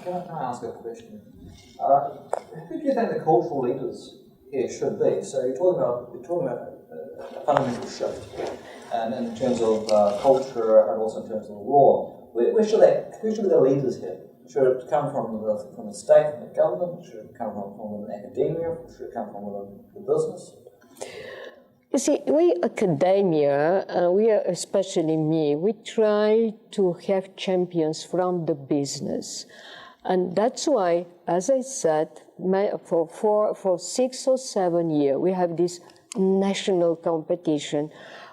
Can I ask a question? Who do you think the cultural leaders here should be? So you're talking about a fundamental shift, and in terms of culture and also in terms of the law. Who should be the leaders here? Should it come from the state, from the government? Should it come from academia? Should it come from the business? You see, we academia, especially me, we try to have champions from the business. And that's why, as I said, for 6 or 7 years, we have this national competition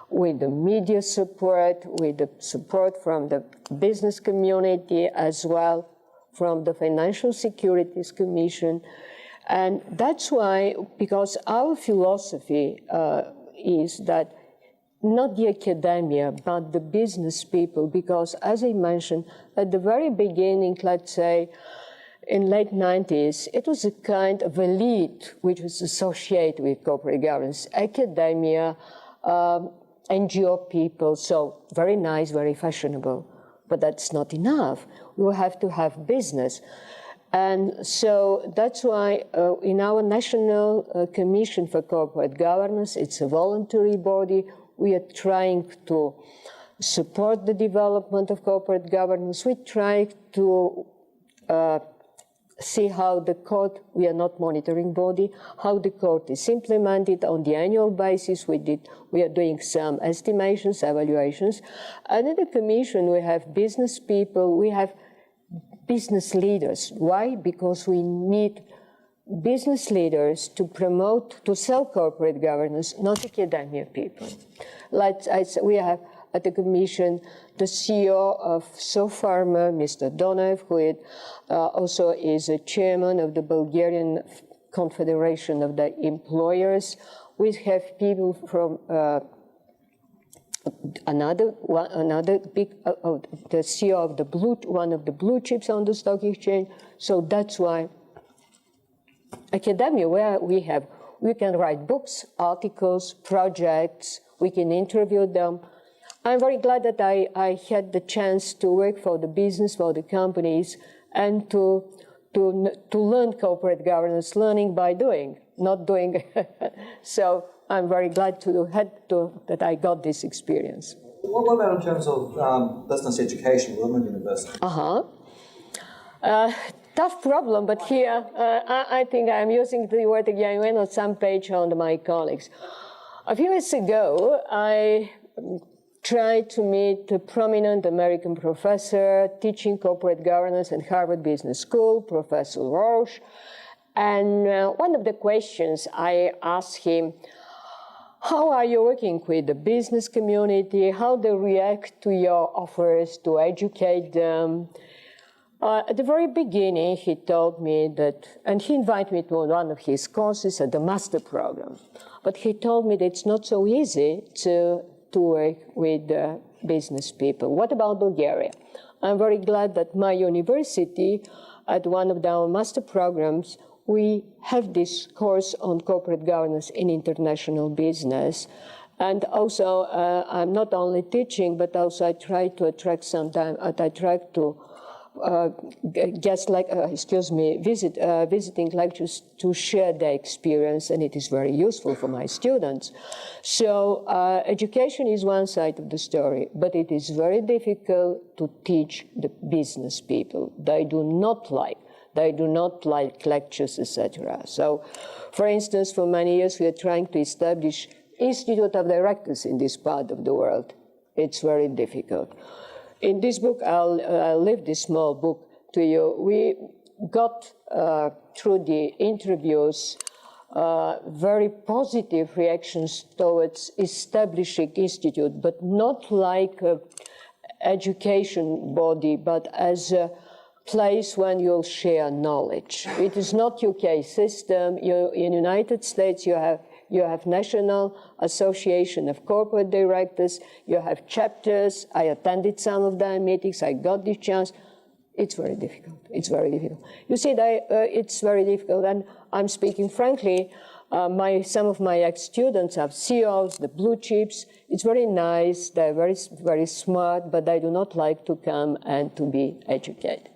with the media support, with the support from the business community as well, from the Financial Securities Commission. And that's why, because our philosophy is that not the academia, but the business people, because as I mentioned, at the very beginning, let's say, in late 90s, it was a kind of elite which was associated with corporate governance, academia, NGO people, so very nice, very fashionable, but that's not enough. We have to have business. And so that's why in our National Commission for Corporate Governance, it's a voluntary body, we are trying to support the development of corporate governance. We try to see how the court, we are not monitoring body, how the court is implemented on the annual basis. We are doing some estimations, evaluations. And in the commission, we have business people, we have business leaders. Why? Because we need business leaders to promote, to sell corporate governance, not academia people. We have at the Commission the CEO of Pharma, Mr. Donev, who also is a chairman of the Bulgarian Confederation of the Employers. We have people from another big, the CEO of one of the blue chips on the stock exchange. So that's why academia, where we can write books, articles, projects, we can interview them. I'm very glad that I had the chance to work for the business, for the companies, and to learn corporate governance, learning by doing, not doing. So I'm very glad that I got this experience. What about in terms of business education within the university? Tough problem, but here I think I'm using the word again on some page on my colleagues. A few years ago, I tried to meet a prominent American professor teaching corporate governance at Harvard Business School, Professor Roche. And one of the questions I asked him, how are you working with the business community? How they react to your offers to educate them? At the very beginning, he told me that, and he invited me to one of his courses at the master program, but he told me that it's not so easy to work with business people. What about Bulgaria? I'm very glad that my university, at one of our master programs, we have this course on corporate governance in international business. And also, I'm not only teaching, but also I try to attract visiting lecturers to share their experience, and it is very useful for my students. So education is one side of the story, but it is very difficult to teach the business people. They do not like lectures, etc. So, for instance, for many years we are trying to establish Institute of Directors in this part of the world. It's very difficult. In this book, I'll leave this small book to you. We got, through the interviews, very positive reactions towards establishing institute, but not like an education body, but as a place when you'll share knowledge. It is not UK system. In the United States, you have National Association of Corporate Directors, you have chapters. I attended some of their meetings, I got this chance. It's very difficult, it's very difficult. You see, it's very difficult, and I'm speaking frankly, some of my ex-students are CEOs, the blue chips. It's very nice, they're very, very smart, but they do not like to come and to be educated.